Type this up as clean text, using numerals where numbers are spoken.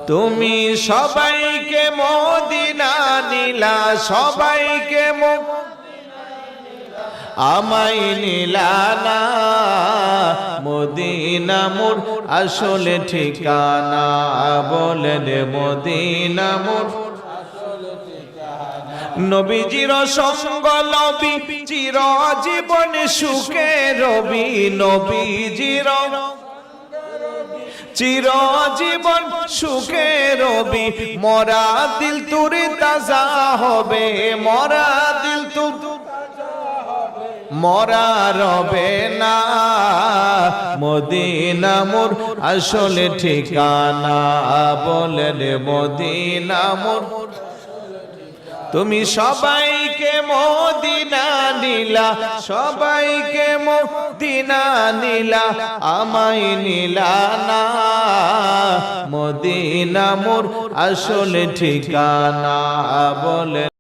তুমি সবাইকে মদিনা নিলা, সবাইকে আমায় নিলা না। মদিনা মোর আসলে ঠিকানা, বলেন মদিনা মোর নবীজির সঙ্গ লবি চিরজীবন সুখে রবি, নবীজির চিরজীবন সুখে রবি। মরা দিল তোর তাজা হবে, মরা দিল তোর মরা রবে না। মদিনা মোর আসলে ঠিকানা, বলেন মদিনা মোর। তুমি সবাইকে মদিনা নিলা, সবাইকে মদিনা নিলা, আমায় নিলা না। মদিনা মোর আসলে ঠিকানা, বলেন